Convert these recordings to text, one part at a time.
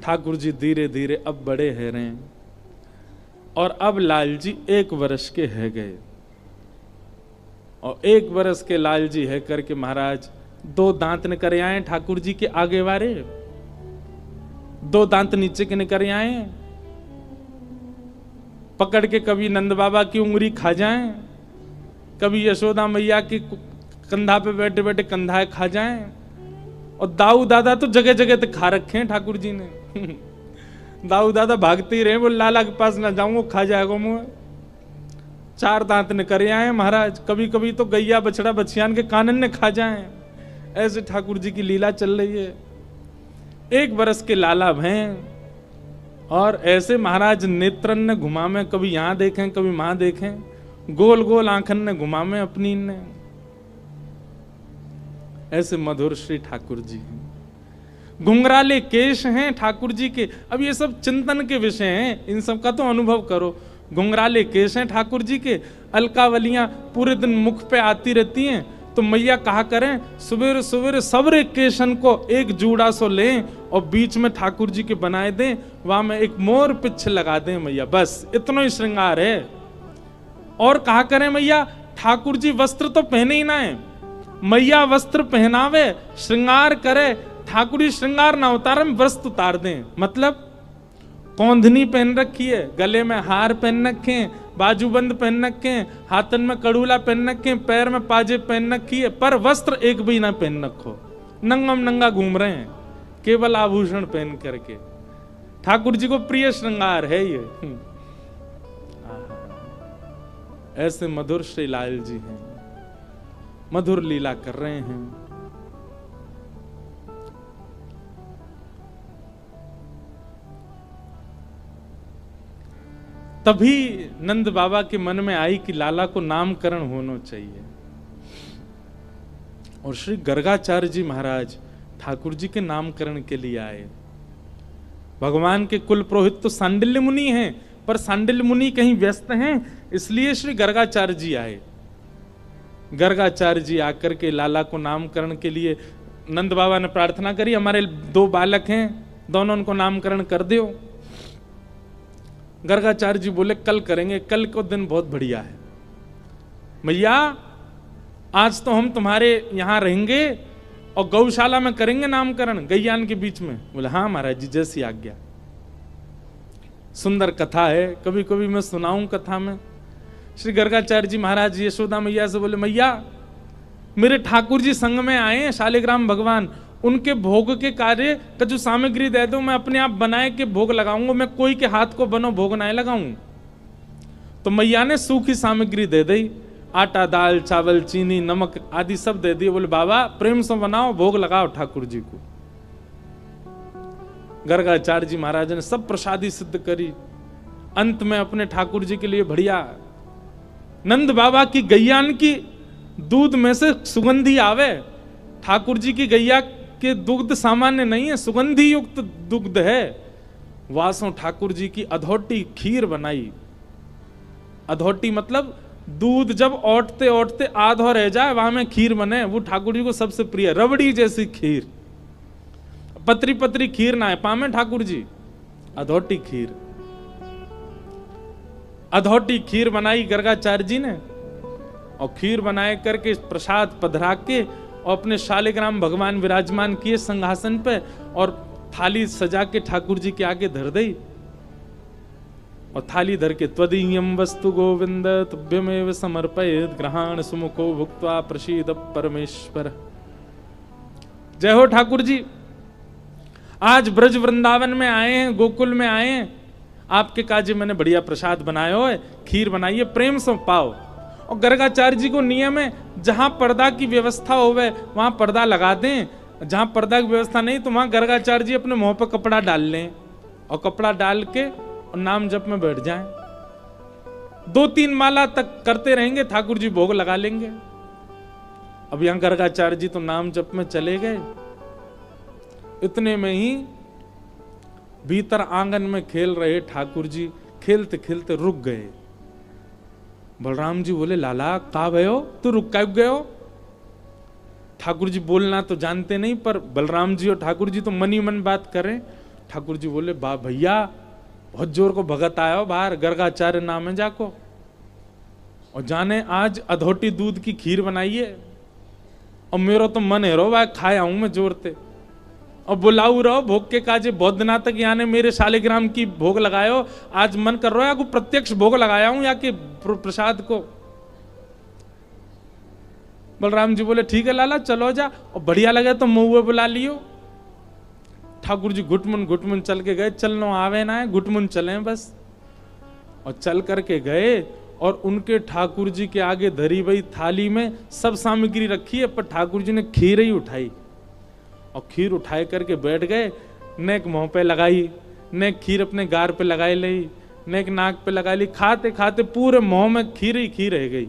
ठाकुर जी धीरे धीरे अब बड़े है रहे, और अब लाल जी 1 वर्ष के है गए। और 1 वर्ष के लाल जी है करके महाराज 2 दांत निकर आए ठाकुर जी के आगे वारे, 2 दांत नीचे के निकर आए, पकड़ के कभी नंद बाबा की उंगली खा जाएं, कभी यशोदा मैया की कंधा पे बैठे बैठे कंधा खा जाएं। और दाऊ दादा तो जगह जगह तक खा रखे हैं ठाकुर जी ने। दाऊ दादा भागते ही रहे, वो लाला के पास ना जाऊं वो खा जाएगा मुंह। 4 दांत ने करे आए महाराज, कभी कभी तो गैया बछड़ा बछियान के कानन ने खा जाएं। ऐसे ठाकुर जी की लीला चल रही है। 1 वर्ष के लाला हैं, और ऐसे महाराज नेत्रन ने घुमा में, कभी यहां देखें कभी वहां देखें, गोल गोल आंखन ने घुमा में अपनी ने। ऐसे मधुर श्री ठाकुर जी हैं। घुंघराले केश हैं ठाकुर जी के। अब ये सब चिंतन के विषय हैं, इन सब का तो अनुभव करो। घुंघराले केश हैं ठाकुर जी के, अलकावलियां पूरे दिन मुख पे आती रहती हैं। तो मैया कहा करें सवेरे सवेरे सबरे केशन को एक जूड़ा सो लें और बीच में ठाकुर जी के बनाए दें, वहां में एक मोर पिछ लगा दें मैया, बस इतना ही श्रृंगार है। और कहा करें मैया ठाकुर जी वस्त्र तो पहने ही ना है, मैया वस्त्र पहनावे श्रृंगार करे, ठाकुर जी श्रृंगार ना उतारे वस्त्र उतार दें। मतलब कौंधनी पहन रखी है, गले में हार पहन रखे, बाजूबंद पहन रखे, हाथन में कड़ूला पहन रखे, पैर में पाजे पहन रखी है, पर वस्त्र एक भी ना पहन रखो, नंगम नंगा घूम रहे हैं केवल आभूषण पहन करके। ठाकुर जी को प्रिय श्रृंगार है ये। ऐसे मधुर श्री लाल जी हैं, मधुर लीला कर रहे हैं। तभी नंद बाबा के मन में आई कि लाला को नामकरण होना चाहिए। और श्री गर्गाचार्य जी महाराज ठाकुर जी के नामकरण के लिए आए। भगवान के कुल पुरोहित तो सांडिल्य मुनि हैं, पर सांडिल्य मुनि कहीं व्यस्त हैं, इसलिए श्री गर्गाचार्य जी आए। गर्गाचार्य जी आकर के लाला को नामकरण के लिए नंद बाबा ने प्रार्थना करी, हमारे 2 बालक हैं, दोनों उनको नामकरण कर दो। गर्गाचार्य जी बोले कल करेंगे, कल को दिन बहुत बढ़िया है मैया, आज तो हम तुम्हारे यहां रहेंगे और गौशाला में करेंगे नामकरण, गैयान के बीच में। बोले हाँ महाराज जी जैसी आज्ञा। सुंदर कथा है, कभी कभी मैं सुनाऊं कथा में। श्री गर्गाचार्य जी महाराज यशोदा मैया से बोले मैया मेरे ठाकुर जी संग में आए हैं शालिग्राम भगवान, उनके भोग के कार्य का जो सामग्री दे दो, मैं अपने आप बनाए के भोग लगाऊंगा, मैं कोई के हाथ को बनो भोग ना लगाऊं। तो मैया ने सूखी सामग्री दे दी, आटा दाल चावल चीनी नमक आदि सब दे दिए। बोले बाबा प्रेम से बनाओ भोग लगाओ ठाकुर जी को। गर्गाचार्य जी महाराज ने सब प्रसादी सिद्ध करी। अंत में अपने ठाकुर जी के लिए बढ़िया नंद बाबा की गैयान की दूध में से सुगंधी आवे। ठाकुर जी की गैया के दुग्ध सामान्य नहीं है, सुगंधी युक्त दुग्ध है। वासों ठाकुर जी की अधोटी खीर बनाई। अधोटी मतलब दूध जब ओटते ओटते आधो रह जाए वहां में खीर बने, वो ठाकुर जी को सबसे प्रिय। रबड़ी जैसी खीर, पतरी पतरी खीर ना है पामे ठाकुर जी, अधोटी खीर। अधोटी खीर बनाई गर्गाचार्य जी ने, और खीर बनाए करके प्रसाद पधरा के और अपने शालिग्राम भगवान विराजमान किए सिंहासन पे, और थाली सजा के ठाकुर जी के आगे धर दी। और थाली धर के त्वदीयम वस्तु गोविंद तुभ्यमेव समर्पयेत् ग्रहाण सुमुखो भुक्त्वा प्रसीद परमेश्वर। जय हो ठाकुर जी। आज ब्रज वृंदावन में आए हैं, गोकुल में आए हैं, आपके काजे मैंने बढ़िया प्रसाद बनाया हो, खीर बनाइए, प्रेम से पाओ। और गर्गाचार्य जी को नियम है जहां पर्दा की व्यवस्था होवे वहां पर्दा लगा दें, जहां पर्दा की व्यवस्था नहीं तो वहां गर्गाचार्य जी अपने मुंह पर कपड़ा डाल लें और कपड़ा डाल के और नाम जप में बैठ जाएं। 2-3 माला तक करते रहेंगे, ठाकुर जी भोग लगा लेंगे। अब यहां गर्गाचार्य जी तो नाम जप में चले गए। इतने में ही भीतर आंगन में खेल रहे ठाकुर जी खेलते खेलते रुक गए। बलराम जी बोले लाला कहाँ गए हो, तू रुक क्यों गए हो? ठाकुर जी बोलना तो जानते नहीं, पर बलराम जी और ठाकुर जी तो मन ही मन बात करें। ठाकुर जी बोले, बा भैया बहुत जोर को भगत आया हो बाहर, गर्गाचार्य नाम है जाको, और जाने आज अधोटी दूध की खीर बनाई है, और मेरा तो मन है रो भाई खाया हूं मैं जोरते, और बुलाऊ रहो भोग के काजे बहुत दिना तक याने मेरे शालिग्राम की भोग लगायो, आज मन कर रहा है को प्रत्यक्ष भोग लगाया हूं या कि प्रसाद को। बलराम जी बोले ठीक है लाला चलो जा, और बढ़िया लगे तो मुँह बुला लियो। ठाकुर जी घुटमुन चल के गए, चलनो आवे ना है घुटमुन चले बस, और चल करके गए, और उनके ठाकुर जी के आगे धरी हुई थाली में सब सामग्री रखी है, पर ठाकुर जी ने खीर ही उठाई, और खीर उठाए करके बैठ गए, नेक मुंह पे लगाई, नेक खीर अपने गार पे लगाई ली, नेक नाक पे लगा ली, खाते खाते पूरे मुंह में खीर ही खीर रह गई।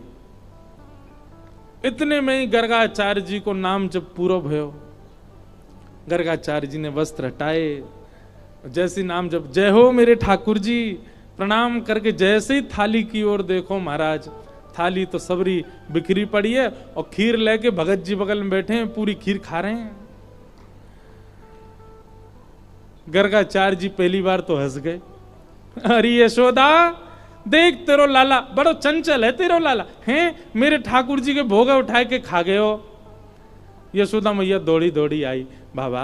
इतने में ही गर्गाचार्य जी को नाम जब पूरा भयो, गर्गाचार्य जी ने वस्त्र हटाए, जैसी नाम जब जय हो मेरे ठाकुर जी, प्रणाम करके जैसे ही थाली की ओर देखो महाराज, थाली तो सबरी बिखरी पड़ी है, और खीर लेके भगत जी बगल में बैठे हैं, पूरी खीर खा रहे हैं। गर्गाचार्य जी पहली बार तो हंस गए, अरे यशोदा देख तेरो लाला बड़ो चंचल है, तेरो लाला हैं मेरे ठाकुर जी के भोग उठाए के खा गए हो। यशोदा मैया दौड़ी दौड़ी आई, बाबा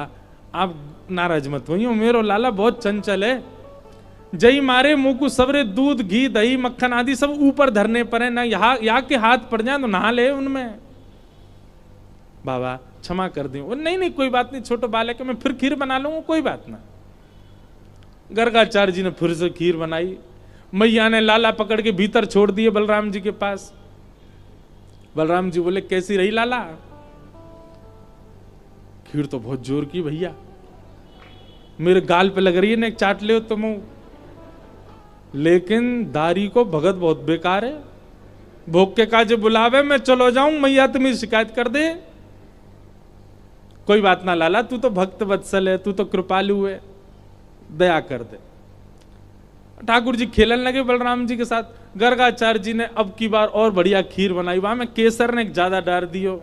आप नाराज मत होइए, मेरो लाला बहुत चंचल है, जई मारे मुंह को सबरे दूध घी दही मक्खन आदि सब ऊपर धरने पर है ना, यहाँ के हाथ पड़ जाए तो नहा ले उनमें, बाबा क्षमा कर दी। नहीं नहीं कोई बात नहीं, छोटे बालक है, मैं फिर खीर बना लूंगा, कोई बात ना। गर्गाचार्य जी ने फिर से खीर बनाई, मैया ने लाला पकड़ के भीतर छोड़ दिए बलराम जी के पास। बलराम जी बोले कैसी रही लाला? खीर तो बहुत जोर की भैया, मेरे गाल पे लग रही है, ने चाट ले तुम, लेकिन दारी को भगत बहुत बेकार है, भोग के काजे बुलावे मैं चलो जाऊं, मैया तुम्हें शिकायत कर दे। कोई बात ना लाला, तू तो भक्त वत्सल है, तू तो कृपालु है, दया कर दे। ठाकुर जी खेलन लगे बलराम जी के साथ। गर्गाचार्य जी ने अब की बार और बढ़िया खीर बनाई, वहां में केसर ने ज्यादा डाल दियो,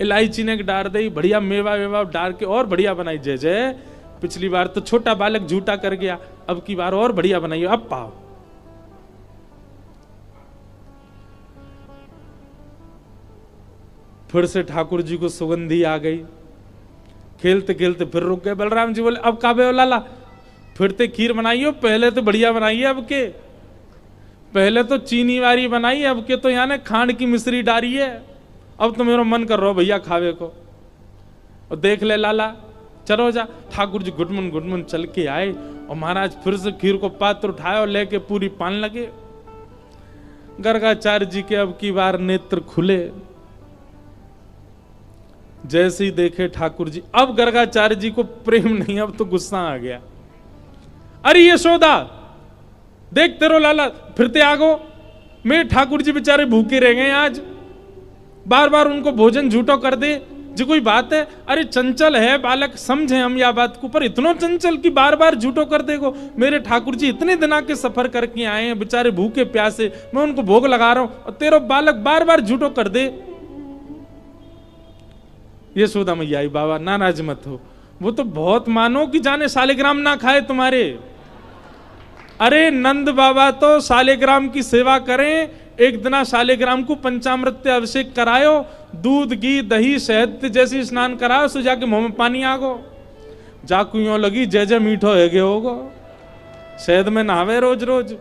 इलायची ने डाल दी, बढ़िया मेवा वेवा डाल के और बढ़िया बनाई। जय जय, पिछली बार तो छोटा बालक झूठा कर गया, अब की बार और बढ़िया बनाई, अब पाओ। फिर से ठाकुर जी को सुगंधी आ गई, खेलते खेलते फिर रुक गए। बलराम जी बोले अब काबे लाला फिर ते खीर बनाइयो, पहले तो बढ़िया बनाई है, अब के पहले तो चीनी वाली बनाई है, अब के तो यहाँ ने खांड की मिश्री डाली है, अब तो मेरा मन कर रहा हो भैया खावे को। और देख ले लाला चलो जा। ठाकुर जी घुटमुन चल के आए, और महाराज फिर से खीर को पात्र उठाए और लेके पूरी पान लगे। गर्गाचार्य जी के अब की बार नेत्र खुले, जैसे ही देखे ठाकुर जी, अब गर्गाचार्य जी को प्रेम नहीं, अब तो गुस्सा आ गया। अरे यशोदा देख तेरो लाला फिरते आगो, मेरे ठाकुर जी बेचारे भूखे रह गए आज, बार बार उनको भोजन झूठो कर दे जी, कोई बात है? अरे चंचल है बालक, समझे हम या बात को, पर इतना चंचल कि बार बार झूठो कर देगो। मेरे ठाकुर जी इतने दिना के सफर करके आए हैं, बेचारे भूखे प्यासे, मैं उनको भोग लगा रहा हूं, और तेरा बालक बार बार झूठो कर दे। यशोदा मैया आई, बाबा नाराज मत हो, वो तो बहुत मानो कि जाने शालिग्राम ना खाए तुम्हारे। अरे नंद बाबा तो शालिग्राम की सेवा करें, एक दिना शालिग्राम को पंचामृत से अभिषेक करायो, दूध घी दही शहद जैसी स्नान कराओ, सो जाके मुंह में पानी आगो, जाकू यूं लगी जय जय मीठो है होगो, शहद में नहावे रोज रोज।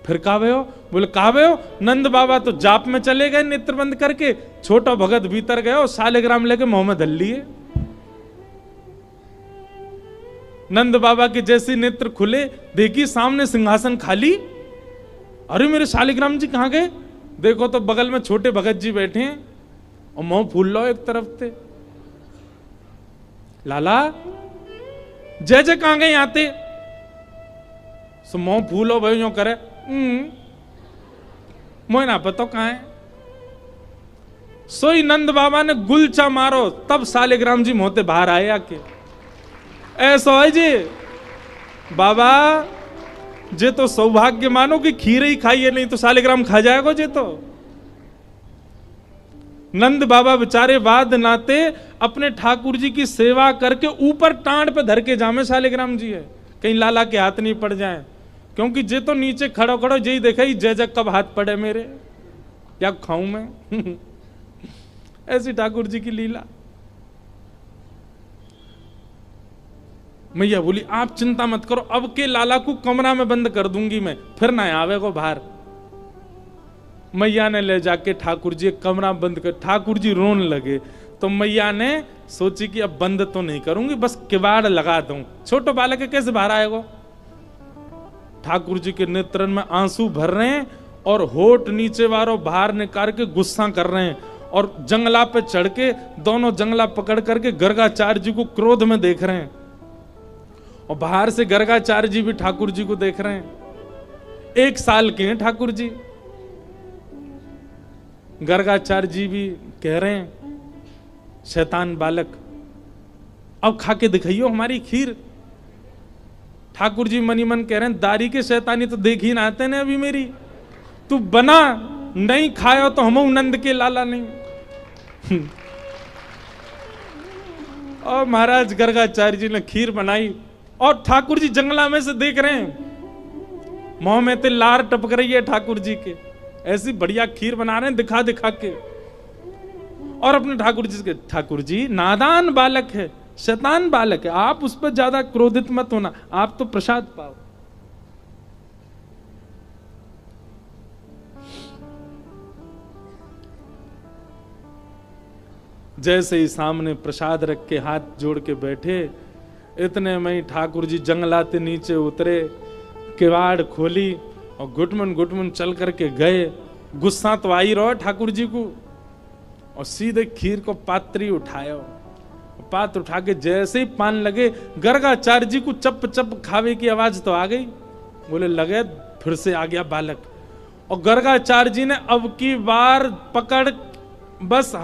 फिर कावे हो? बोले कावे हो? नंद बाबा तो जाप में चले गए नेत्र बंद करके, छोटा भगत भीतर गए, शालिग्राम लेके मुंह में धल लिए। नंद बाबा के जैसे नेत्र खुले, देखी सामने सिंहासन खाली। अरे मेरे शालिग्राम जी कहां गए? देखो तो बगल में छोटे भगत जी बैठे हैं, और मुंह फूल लो एक तरफ से। लाला जय जय कहां गए आते? सो मुंह फूलो भाई जो करे, मोह ना पता कहां है। सोई नंद बाबा ने गुलचा मारो, तब शालिग्राम जी मोहते बाहर आए आके। ऐसा है जी बाबा, जे तो सौभाग्य मानो कि खीर ही खाइए, नहीं तो शालिग्राम खा जाएगा जे तो। नंद बाबा बेचारे बाद नाते अपने ठाकुर जी की सेवा करके ऊपर टांड पे धर के जामे शालिग्राम जी है, कहीं लाला के हाथ नहीं पड़ जाए, क्योंकि जे तो नीचे खड़ो खड़ो यही देखा ही जय जग कब हाथ पड़े मेरे, क्या खाऊं मैं। ऐसी ठाकुर जी की लीला। मैया बोली आप चिंता मत करो, अब के लाला को कमरा में बंद कर दूंगी मैं, फिर ना आवे को बाहर। मैया ने ले जाके ठाकुर जी कमरा बंद कर, ठाकुर जी रोन लगे। तो मैया ने सोची कि अब बंद तो नहीं करूंगी, बस किवाड़ लगा दूं, छोटो बालक है कैसे बाहर आएगा। ठाकुर जी के नेत्रन में आंसू भर रहे हैं और होठ नीचे वालों बाहर निकाल के गुस्सा कर रहे हैं, और जंगला पे चढ़ के दोनों जंगला पकड़ करके गर्गाचार्य जी को क्रोध में देख रहे हैं, और बाहर से गर्गाचार्य जी भी ठाकुर जी को देख रहे हैं। 1 साल के हैं ठाकुर जी। गर्गाचार्य जी भी कह रहे हैं शैतान बालक अब खा के दिखाइयो हमारी खीर। ठाकुर जी मनी मन कह रहे हैं दारी के शैतानी तो देख ही ना आते ने अभी मेरी, तू बना नहीं खायो तो हम नंद के लाला नहीं। और महाराज गर्गाचार्य जी ने खीर बनाई और ठाकुर जी जंगला में से देख रहे हैं, मुंह में ते लार टपक रही है ठाकुर जी के, ऐसी बढ़िया खीर बना रहे हैं दिखा दिखा के। और अपने ठाकुर जी नादान बालक है, शैतान बालक है, आप उस पर ज्यादा क्रोधित मत होना, आप तो प्रसाद पाओ। जैसे ही सामने प्रसाद रख के हाथ जोड़ के बैठे, इतने में ही ठाकुर जी जंगलाते नीचे उतरे, किवाड़ खोली और घुटमन चल करके गए। गुस्सा तो आई रहो ठाकुर जी को, और सीधे खीर को पात्री उठाया, पात्र उठा के जैसे ही पान लगे, गर्गाचार्य जी को चप चप खावे की आवाज तो आ गई। बोले लगे फिर से आ गया बालक। और गर्गाचार्य जी ने अब की बार पकड़, बस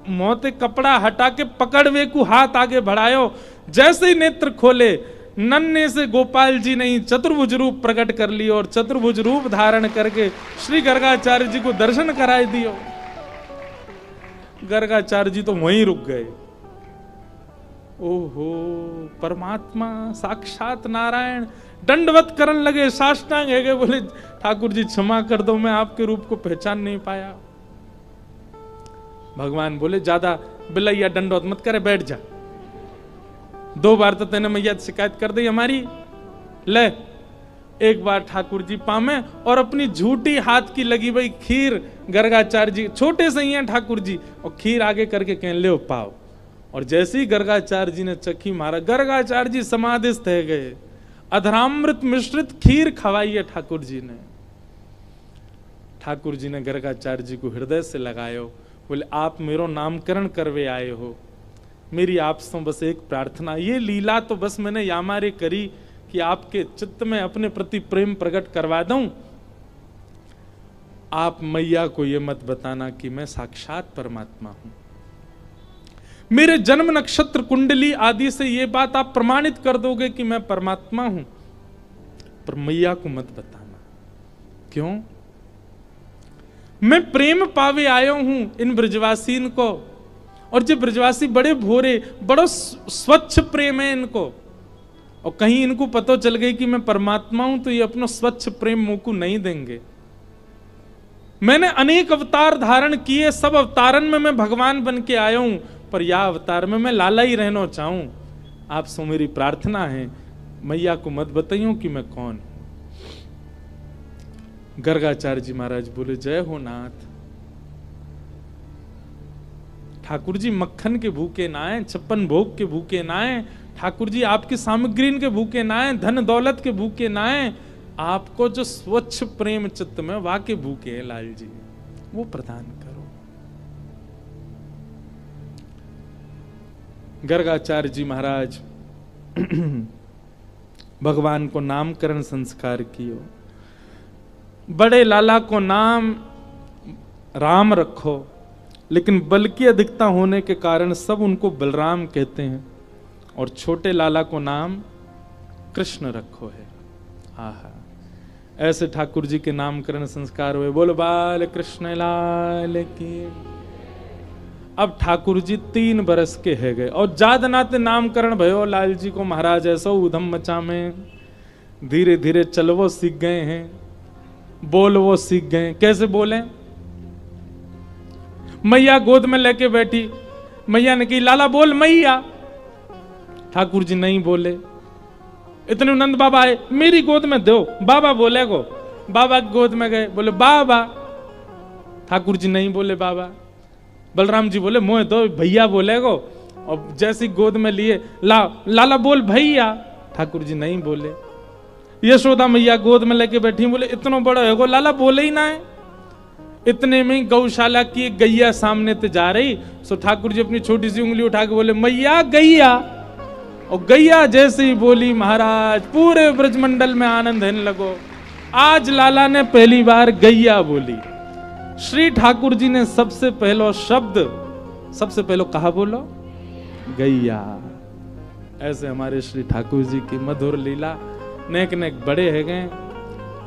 मोते कपड़ा हटा के पकड़वे को हाथ आगे बढ़ायो। जैसे ही नेत्र खोले, नन्हे से गोपाल जी ने चतुर्भुज रूप प्रकट कर लियो, और चतुर्भुज रूप धारण करके श्री गर्गाचार्य जी को दर्शन कराए दियो। गर्गाचार्य जी तो वहीं रुक गए। ओहो परमात्मा साक्षात नारायण, दंडवत करने लगे, साष्टांग है गए। बोले ठाकुर जी क्षमा कर दो, मैं आपके रूप को पहचान नहीं पाया। भगवान बोले ज्यादा बिलैया दंडवत मत करे, बैठ जा। 2 बार तो तेने मैया शिकायत कर दी हमारी, ले 1 बार ठाकुर जी पामे, और अपनी झूठी हाथ की लगी भाई खीर गर्गाचार्य जी, छोटे से ही हैं ठाकुर जी, और खीर आगे करके कह ले पाओ। और जैसे ही गर्गाचार्य जी ने चखी मारा, गर्गाचार्य जी समाधिस्थ है गए। अधरामृत मिश्रित खीर खवाई है ठाकुर जी ने। ठाकुर जी ने गर्गाचार्य जी को हृदय से लगायो। बोले आप मेरो नामकरण करवे आए हो, मेरी आपसे बस एक प्रार्थना, ये लीला तो बस मैंने यामारे करी कि आपके चित्त में अपने प्रति प्रेम प्रकट करवा दूं। आप मैया को ये मत बताना कि मैं साक्षात परमात्मा हूं। मेरे जन्म नक्षत्र कुंडली आदि से ये बात आप प्रमाणित कर दोगे कि मैं परमात्मा हूं, पर मैया को मत बताना। क्यों? मैं प्रेम पावे आयो हूं इन ब्रजवासीन को, और जो ब्रजवासी बड़े भोरे, बड़ा स्वच्छ प्रेम है इनको, और कहीं इनको पता चल गई कि मैं परमात्मा हूं तो ये अपना स्वच्छ प्रेम मुंह को नहीं देंगे। मैंने अनेक अवतार धारण किए, सब अवतारन में मैं भगवान बन के आया हूं, पर यह अवतार में मैं लाला ही रहना चाहूं। आप सो मेरी प्रार्थना है, मैया को मत बताइयो कि मैं कौन हूं। गर्गाचार्य जी महाराज बोले जय हो नाथ। ठाकुर जी मक्खन के भूखे ना आए, 56 भोग के भूखे ना आए, ठाकुर जी आपकी सामग्री के भूखे ना आए, धन दौलत के भूखे ना आए, आपको जो स्वच्छ प्रेम चित्त में वाके भूखे हैं लाल जी, वो प्रदान करो। गर्गाचार्य जी महाराज भगवान को नामकरण संस्कार कियो। बड़े लाला को नाम राम रखो, लेकिन बल की अधिकता होने के कारण सब उनको बलराम कहते हैं, और छोटे लाला को नाम कृष्ण रखो है। आहा, ऐसे ठाकुर जी के नामकरण संस्कार हुए। बोलो बाल कृष्ण लाल की। अब ठाकुर जी 3 बरस के है गए और जात नाते नामकरण भयो लाल जी को महाराज ऐसो उधम मचा में। धीरे धीरे चलवो सीख गए हैं, बोलवो सीख गए। कैसे बोले? मैया गोद में लेके बैठी, मैया ने कही लाला बोल मैया। ठाकुर जी नहीं बोले। इतने नंद बाबा आए, मेरी गोद में दो, बाबा बोले को। बाबा की गोद में गए, बोले बाबा। ठाकुर जी नहीं बोले बाबा। बलराम जी बोले मोह दो, भैया बोले को। और जैसी गोद में लिए, लाला बोल भैया। ठाकुर जी नहीं बोले। यशोदा मैया गोद में लेके बैठी, बोले इतना बड़ा है को लाला बोले ही ना है। इतने में गौशाला की एक गैया सामने ते जा रही, सो ठाकुर जी अपनी छोटी सी उंगली उठा के बोले मैया गैया। और गैया जैसे ही बोली महाराज पूरे ब्रजमंडल में आनंद होने लगो। आज लाला ने पहली बार गैया बोली। श्री ठाकुर जी ने सबसे पहलो शब्द, सबसे पहले कहा बोलो गैया। ऐसे हमारे श्री ठाकुर जी की मधुर लीला नेक नेक बड़े है गए।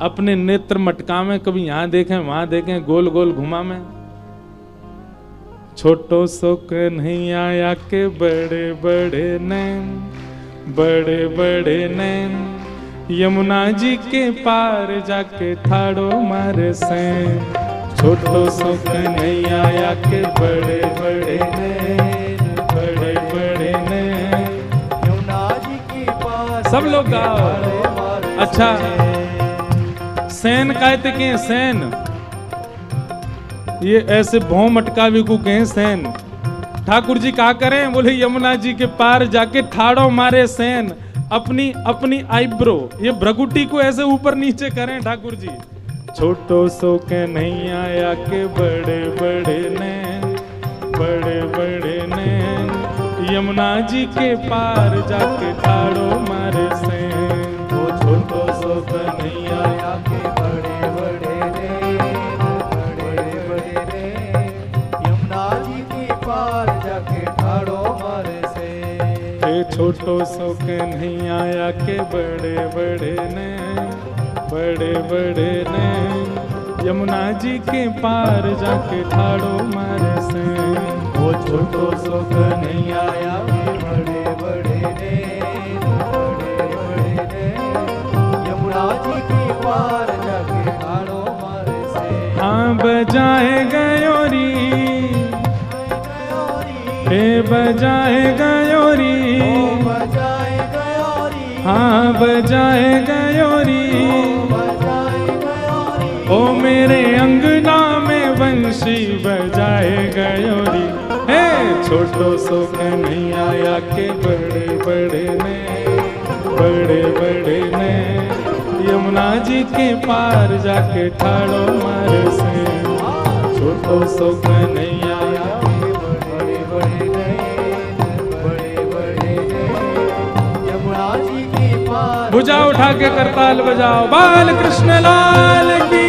अपने नेत्र मटका में कभी यहां देखें वहां देखें, गोल गोल घुमा में। छोटो सो कन्हैया के बड़े बड़े नैन, बड़े बड़े नैन, यमुना जी के पार जाके ठाड़ो मारे सैन। छोटो सो कन्हैया के बड़े बड़े नैन, बड़े बड़े नैन, यमुना जी के पार। सब लोग गाओ। अच्छा, सैन कहते के सैन, ये ऐसे भौ मटकावी को कहें सैन। ठाकुर जी क्या करें? बोले यमुना जी के पार जाके ठाड़ो मारे सैन। अपनी अपनी आईब्रो, ये भ्रगुटी को ऐसे ऊपर नीचे करें ठाकुर जी। छोटो सो कन्हैया के बड़े बड़े नैन, बड़े बड़े नैन, यमुना जी के पार जाके ठाड़ो मारे सैन। वो छोटो सो कन्हैया के बड़े बड़े नैन, बड़े बड़े नैन, यमुना जी के पार जाके ठाड़ो मारे सैन। छोटो सो कन्हैया के बड़े बड़े नैन, बड़े बड़े नैन, यमुना जी के पार जाके ठाड़ो मारे सैन। वो छोटो सो कन्हैया के बड़े बड़े नैन, बड़े बड़े नैन, यमुना जी के पार जाके ठाड़ो मारे सैन। हाँ बजाए गयोरी, हे बजाए गयोरी, हाँ बजाए गयोरी, ओ मेरे अंगना में बंशी बजाए गयोरी। हे छोटो सो कन्हैया के बड़े बड़े नैन, बड़े बड़े नैन, यमुना जी के पार जाके ठाड़ो मारे सैन। छोटो सो कन्हैया के बड़े बड़े नैन, बड़े बड़े नैन, यमुना जी के पार। भुजा उठा के करताल बजाओ, बाल कृष्ण लाल की।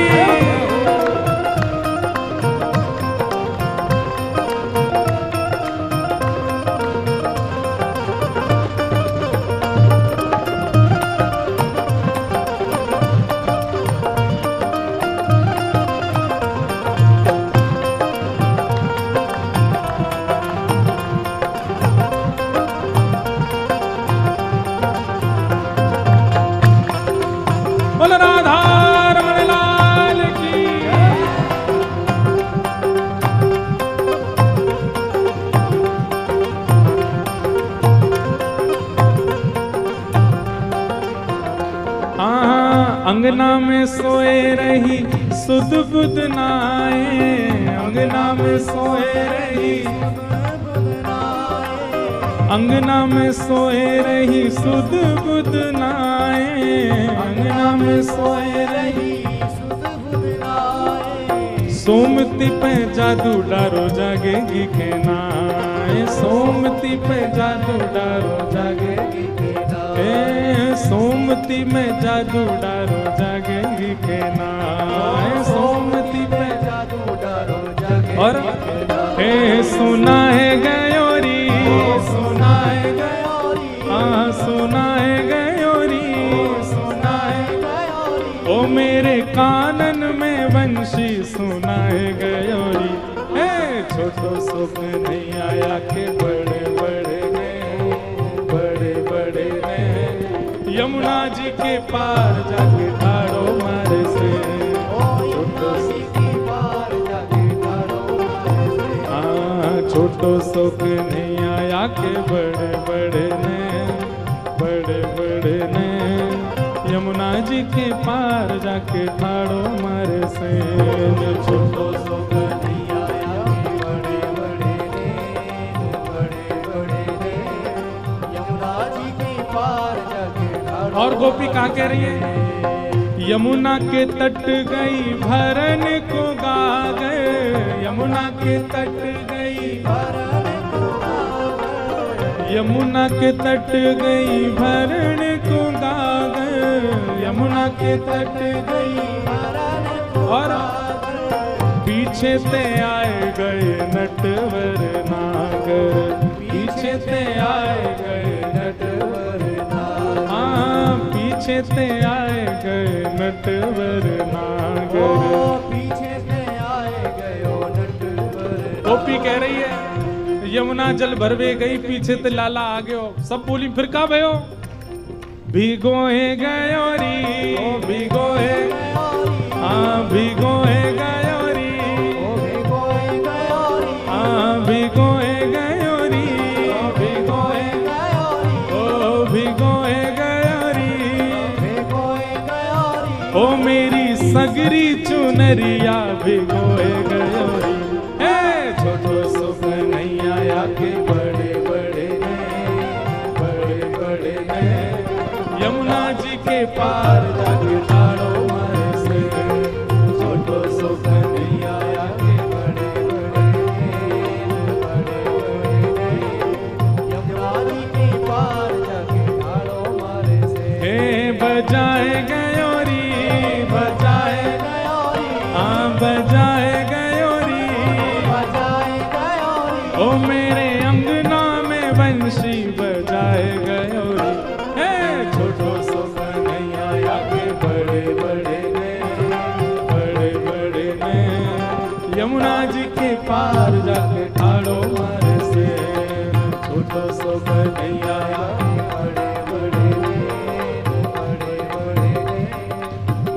अंगना में सोए रही सुध बुध नाए, अंगना में सोए रही, अंगना में सोए रही सुध बुध नाए, अंगना में सोए रही सुध बुध नाए। सोमती पे जादू डारो जागेगी के नाए, सोमती पे जादू डारो जागेगी के नाए, सोमती में जादू डारो जागेगी के नाए, सोमती पे जादू डारो जागेगी। और हे सुना है गयोरी, सुना है गयोरी, हाँ सुना है गयोरी, सुना है गयोरी, ओ मेरे कानन में बंशी सुना है गयोरी। हे छोटो सो सुख नहीं आया के बड़े बड़े ने, बड़े बड़े ने यमुना जी के पार जाके ठाड़ो मारे से। छोटो छोटो सुख नहीं आया के बड़े बड़े ने, बड़े बड़े ने यमुना जी के पार जाके ठाड़ो मारे से। छोटो सुख नहीं आया के बड़े बड़े ने, बड़े बड़े ने यमुना जी के पार जाके ठाड़ो। और गोपी कहाँ कह रही है? यमुना के तट गई भरन को गागर, यमुना के तट गई भरन को गागर, यमुना के तट गई भरन को गागर, यमुना के तट गई भरन को गागर। पीछे ते आए गए नटवर नागर, पीछे ते आए गए नटवर नागर, हाँ पीछे ते आए गए नटवर नागर, पीछे से आए गयो नटवर। गोपी कह रही है यमुना जल भरवे गई, पीछे ते लाला आ गयो। सब बोली फिर का भयो? भिगोए गयो री, ओ भिगोए, हाँ भिगोए गयो री, ओ भिगोए गयो री, हाँ भिगोए गयो री, ओ भिगोए गयो री, ओ भिगोए गयो री, ओ मेरी सगरी चुनरिया भिगोए गयो री। छोटो सुख नहीं आया के बड़े बड़े ने, बड़े बड़े ने यमुना जी के पार जाके ठाड़ो मारे से। छोटो सुख नहीं आया के बड़े बड़े ने, बड़े बड़े ने यमुना जी के पार जाके ठाड़ो मारे से। हे बजाए गयो री, बजाए गयो री, हाँ बजाए गयो री, बजाए गयो री, ओ मेरे अंगना में बंशी बजाए गयो री। हे छोटो सुख नहीं आया के बड़े बड़े ने, बड़े बड़े ने यमुना जी के पार जाके ठाड़ो मारे से। छोटो सुख नहीं आया के बड़े बड़े ने, बड़े बड़े ने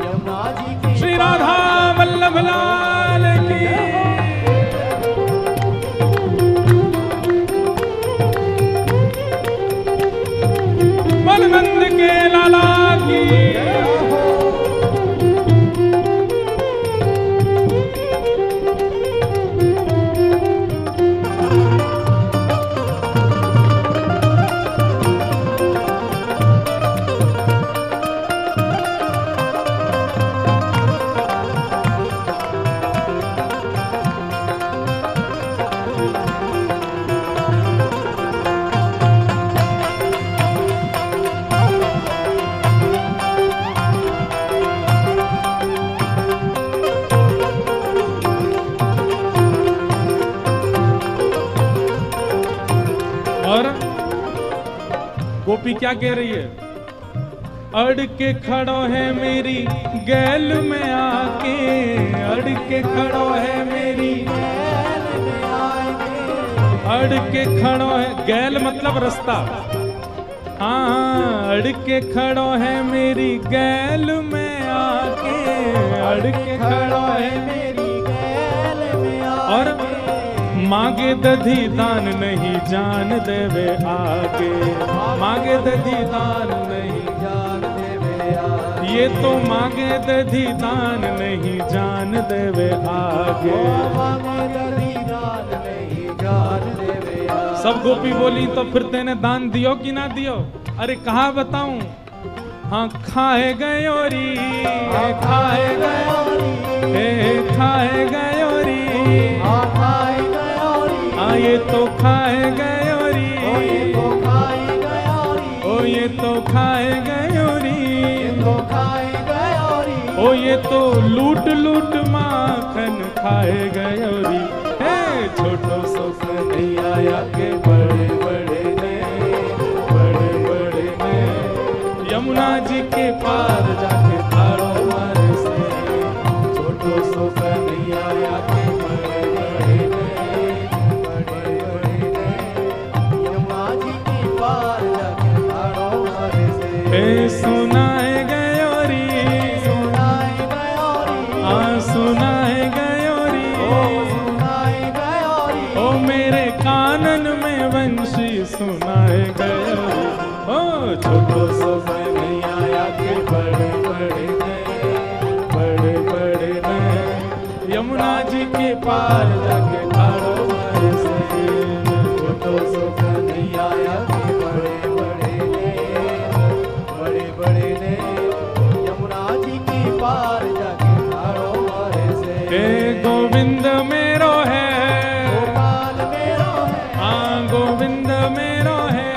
यमुना जी के। श्री राधा वल्लभ लाल की, बलवंत के लाला की। गोपी क्या कह रही है? अड़ के खड़ो है मेरी गैल में आके, अड़ के खड़ो है मेरी गैल में आके, अड़ के खड़ो है, गैल मतलब रास्ता, हाँ अड़ के खड़ो है मेरी गैल में आके, अड़ के खड़ो है मेरी गैल में आके। और मांगे दधी दान नहीं जान देवे आगे, मांगे दधी दान नहीं जान देवे आगे, ये तो मांगे दधी दान नहीं जान देवे आगे, मांगे दधी दान नहीं जान देवे आगे। सब गोपी बोली तो फिर तेने दान दियो कि ना दियो? अरे कहा बताऊं? हाँ खाए गयो री, खाए गयो री, खाए गयो री, खाए गयो री, हाँ ये तो खाए गयो री, ओ ये तो खाए गयो री, ओ ये तो खाए गयो री, तो खाए गयो री, ओ ये तो लूट लूट माखन खाए गयो री। हे छोटो सुख नहीं आया के बड़े बड़े ने, बड़े बड़े ने यमुना जी के पार जाके ठाड़ो मारे से। छोटो सुख नहीं आया के बड़े बड़े ने, ए सुनाए गयोरी, सुनाए गयोरी, आ सुनाए गयोरी, सुनाए गयोरी, ओ मेरे कानन में वंशी सुनाए गयोरी। ओ छोटो सो नहीं आया के बड़े बड़े बड़े बड़े ने यमुना जी के पार जाके ठाड़ो मारे से। छोटो सो नहीं आया कि बड़े बड़े ने यमुना जी की पार जाके ठाड़ो मारे से। हे गोविंद मेरो है, गोपाल मेरो है, हाँ गोविंद मेरो है,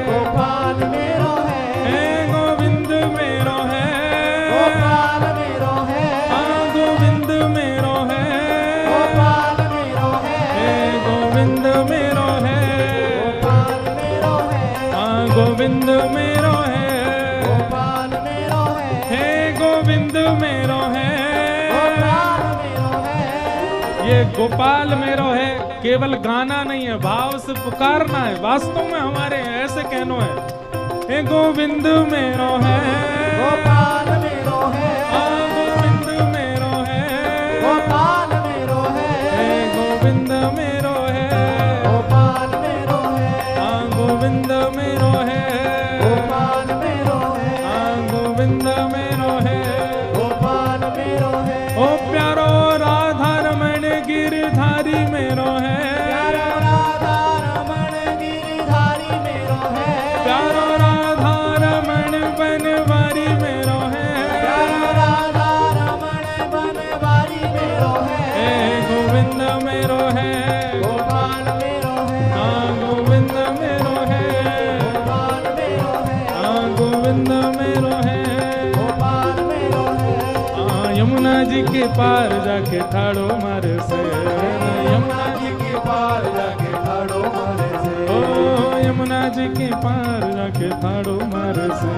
गोपाल मेरो है, हे गोविंद मेरो है, गोपाल मेरो है, हाँ गोविंद मेरो है, गोपाल मेरो है, हे गोविंद मेरो है, गोपाल मेरो है, हाँ गोविंद मेरो है, गोपाल मेरो है, हे गोविंद मेरो है, गोपाल मेरो है। ये गोपाल मेरो है केवल गाना नहीं है, भाव से पुकारना है, वास्तव में हमारे ऐसे कहनो है। हे गोविंद मेरो है, गोपाल मेरो है, हाँ गोविंद मेरो है, गोपाल मेरो है, हे गोविंद मेरो है, गोपाल मेरो है, हाँ गोविंद मेरो है, गोपाल मेरो है, हाँ गोविंद मेरो है, गोपाल मेरो है। ओ प्यारो राधा रमण गिरधारी मेरो है, प्यारो राधा रमण गिरधारी मेरो है, प्यारो राधा रमण बनवारी मेरो है, प्यारो राधा रमण बनवारी मेरो है, हे गोविंद मेरो है, गोपाल मेरो है, हाँ गोविंद मेरो है, गोपाल मेरो है, हाँ गोविंद मेरो है, गोपाल मेरो है। हाँ यमुना जी के पार जाके ठाड़ो मारे से, यमुना जी के पार जाके ठाड़ो मारे से, ओ यमुना जी के पार जाके ठाड़ो मारे से।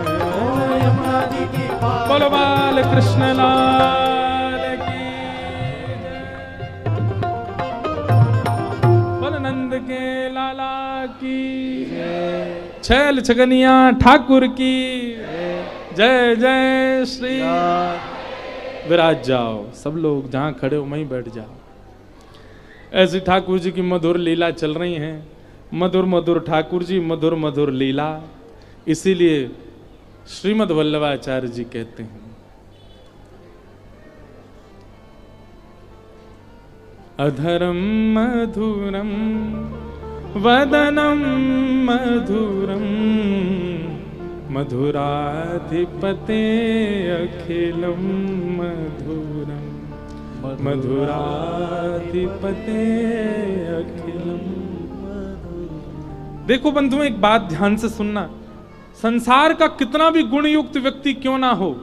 यमुना जी के पार। बोलो बाल कृष्ण लाल की जय। बोलो नंद के लाला की छैल छगनिया ठाकुर की जय जय श्री। विराज जाओ सब लोग, जहां खड़े हो वहीं बैठ जाओ। ऐसी ठाकुर जी की मधुर लीला चल रही हैं, मधुर मधुर ठाकुर जी, मधुर मधुर लीला। इसीलिए श्रीमद् वल्लभाचार्य जी कहते हैं, अधरम मधुरम वदनम मधुरम मधुराधिपते अखिलम मधुरम मधुराधिपते अखिलम। देखो बंधुओं, एक बात ध्यान से सुनना, संसार का कितना भी गुणयुक्त व्यक्ति क्यों ना हो,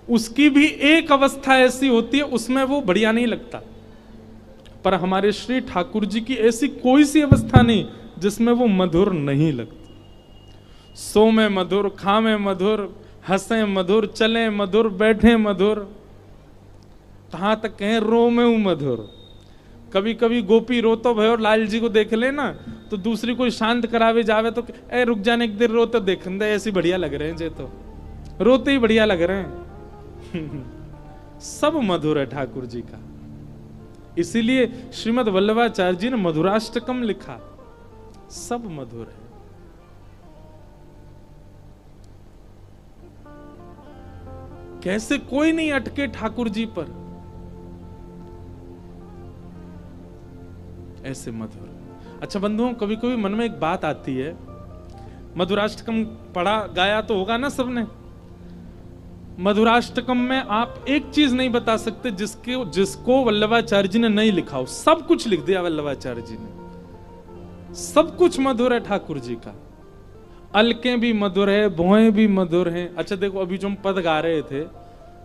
उसकी भी एक अवस्था ऐसी होती है उसमें वो बढ़िया नहीं लगता। पर हमारे श्री ठाकुर जी की ऐसी कोई सी अवस्था नहीं जिसमें वो मधुर नहीं लगता। सो में मधुर, खा में मधुर, हंसे मधुर, चले मधुर, बैठे मधुर, कहां तक कहें रो में हूं मधुर। कभी कभी गोपी रोतो भयो और लाल जी को देख ले ना, तो दूसरी कोई शांत करावे जावे तो ए रुक जाने एक देर रोते देख दे, ऐसी बढ़िया लग रहे हैं जे, तो रोते ही बढ़िया लग रहे हैं। सब मधुर है ठाकुर जी का। इसीलिए श्रीमद् वल्लभाचार्य जी ने मधुराष्टकम लिखा, सब मधुर है। कैसे कोई नहीं अटके ठाकुर जी पर, ऐसे मधुर। अच्छा बंधुओं, कभी कभी मन में एक बात आती है, मधुराष्टकम पढ़ा गाया तो होगा ना सबने। मधुराष्टकम में आप एक चीज नहीं बता सकते जिसको वल्लभाचार्य जी ने नहीं लिखा हो। सब कुछ लिख दिया वल्लभाचार्य जी ने, सब कुछ मधुर है ठाकुर जी का। अलकें भी मधुर है, भोएं भी मधुर हैं। अच्छा देखो, अभी जो हम पद गा रहे थे,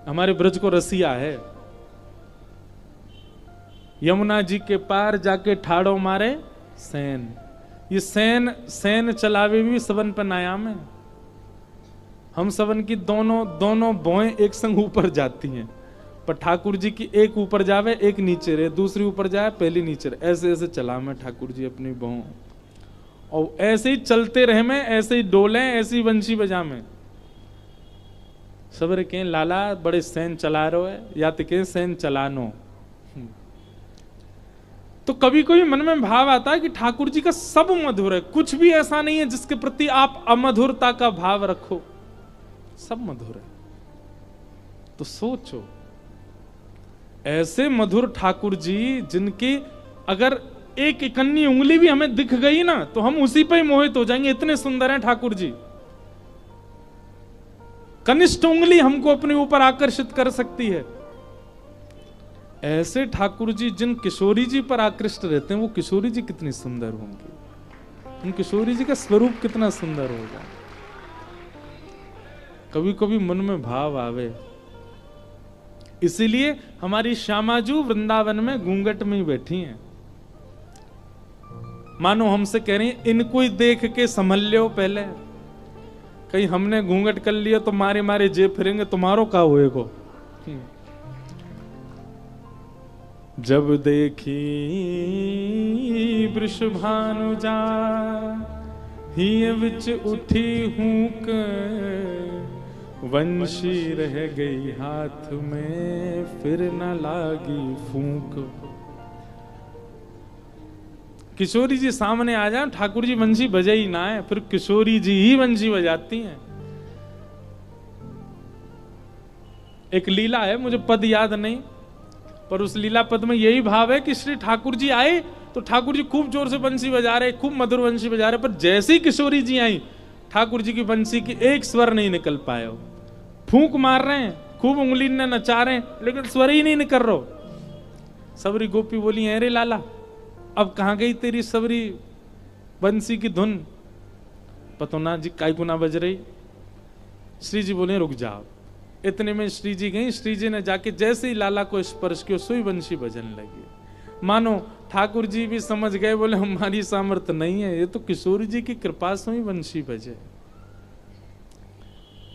हमारे ब्रज को रसिया है, यमुना जी के पार जाके ठाड़ो मारे सैन। ये सैन सैन चलावे भी सबन पर नायाम है। हम सबन की दोनों भोएं एक संग ऊपर जाती हैं, पर ठाकुर जी की एक ऊपर जावे एक नीचे रहे, दूसरी ऊपर जाए पहली नीचे रहे, ऐसे ऐसे चला मैं ठाकुर जी अपनी भों। और ऐसे ही चलते रहे में, ऐसे ही डोले, ऐसे ही बंशी बजा में। सबरे कहें लाला बड़े सैन चला रहे है, या तो कहें सैन चलानो। तो कभी कभी मन में भाव आता है कि ठाकुर जी का सब मधुर है, कुछ भी ऐसा नहीं है जिसके प्रति आप अमधुरता का भाव रखो, सब मधुर है। तो सोचो, ऐसे मधुर ठाकुर जी जिनकी अगर एक इकन्नी उंगली भी हमें दिख गई ना तो हम उसी पे ही मोहित हो जाएंगे, इतने सुंदर हैं ठाकुर जी। कनिष्ठ उंगली हमको अपने ऊपर आकर्षित कर सकती है। ऐसे ठाकुर जी जिन किशोरी जी पर आकृष्ट रहते हैं, वो किशोरी जी कितनी सुंदर होंगी, उन किशोरी जी का स्वरूप कितना सुंदर होगा। कभी कभी मन में भाव आवे। इसीलिए हमारी श्यामाजू वृंदावन में घूंघट में ही बैठी हैं। मानो हमसे कह रही हैं, इनको ही देख के संभल लो पहले, कहीं हमने घूंघट कर लिया तो मारे मारे जे फिरेंगे, तुम्हारो का होएगो। जब देखी वृषभानुजा हिय विच उठी हूक, वंशी रह गई हाथ में फिर न लागी फूंक। किशोरी जी सामने आ जाए, ठाकुर जी वंशी बजे ही ना है, फिर किशोरी जी ही वंशी बजाती हैं। एक लीला है, मुझे पद याद नहीं, पर उस लीला पद में यही भाव है कि श्री ठाकुर जी आए तो ठाकुर जी खूब जोर से बंसी बजा रहे, खूब मधुर बंसी बजा रहे, पर जैसे ही किशोरी जी आई ठाकुर जी की बंसी की एक स्वर नहीं निकल पाए हो। फूंक मार रहे हैं, खूब उंगली ने नचा रहे हैं, लेकिन स्वर ही नहीं निकल रहा। सबरी गोपी बोली, अरे लाला अब कहां गई तेरी सबरी बंसी की धुन, पतो ना जी काय को ना बज रही। श्री जी बोले रुक जाओ। इतने में श्री जी गई, श्री जी ने जाके जैसे ही लाला को स्पर्श किया सुई बंशी बजने लगी। मानो ठाकुर जी भी समझ गए, बोले हमारी सामर्थ्य नहीं है, ये तो किशोरी जी की कृपा से ही बंशी बजे।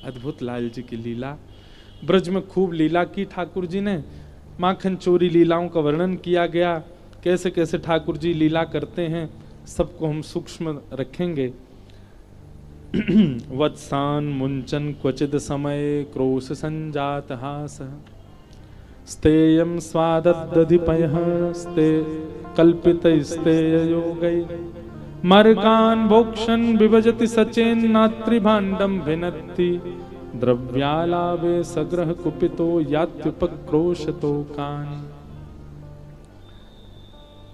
अद्भुत लाल जी की लीला। ब्रज में खूब लीला की ठाकुर जी ने, माखन चोरी लीलाओं का वर्णन किया गया, कैसे कैसे ठाकुर जी लीला करते हैं, सबको हम सूक्ष्म रखेंगे। वत्सान मुंचन क्वचिद समय क्रोश संजात हास, स्तेयं स्वाददधिपयः स्ते कल्पित स्तेययोगै, मर्गान् भोक्षन् विभजति सचेन्नात्रिभाण्डं भिनत्ति, द्रव्यालाभे सग्रह कुपितो यात्युपक्रोशतो कान्।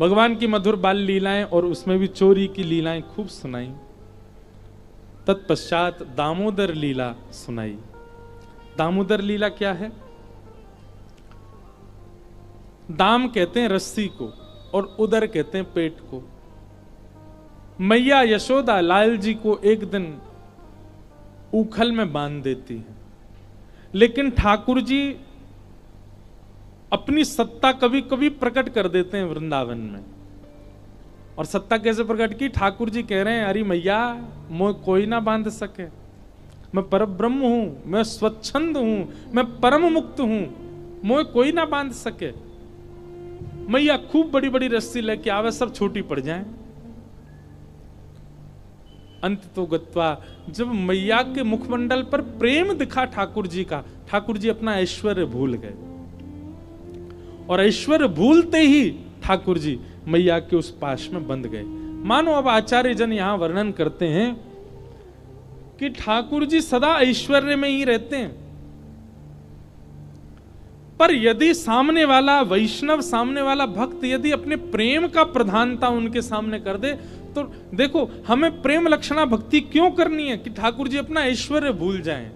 भगवान की मधुर बाल लीलाएं और उसमें भी चोरी की लीलाएं खूब सुनाई। तत्पश्चात दामोदर लीला सुनाई। दामोदर लीला क्या है? दाम कहते हैं रस्सी को और उदर कहते हैं पेट को। मैया यशोदा लाल जी को एक दिन उखल में बांध देती है, लेकिन ठाकुर जी अपनी सत्ता कभी कभी प्रकट कर देते हैं वृंदावन में। और सत्ता कैसे प्रकट की? ठाकुर जी कह रहे हैं, अरे मैया मोह कोई ना बांध सके, मैं परब्रह्म हूं, मैं स्वच्छंद हूं, मैं परम मुक्त हूं, मोह कोई ना बांध सके। मैया खूब बड़ी बड़ी रस्सी लेके आवे, सब छोटी पड़ जाए। अंत तो गत्वा, जब मैया के मुखमंडल पर प्रेम दिखा ठाकुर जी का, ठाकुर जी अपना ऐश्वर्य भूल गए। और ऐश्वर्य भूलते ही ठाकुर जी मैया के उस पाश में बंध गए। मानो अब आचार्य जन यहां वर्णन करते हैं कि ठाकुर जी सदा ऐश्वर्य में ही रहते हैं, पर यदि सामने वाला वैष्णव, सामने वाला भक्त यदि अपने प्रेम का प्रधानता उनके सामने कर दे, तो देखो हमें प्रेम लक्षणा भक्ति क्यों करनी है कि ठाकुर जी अपना ऐश्वर्य भूल जाएं।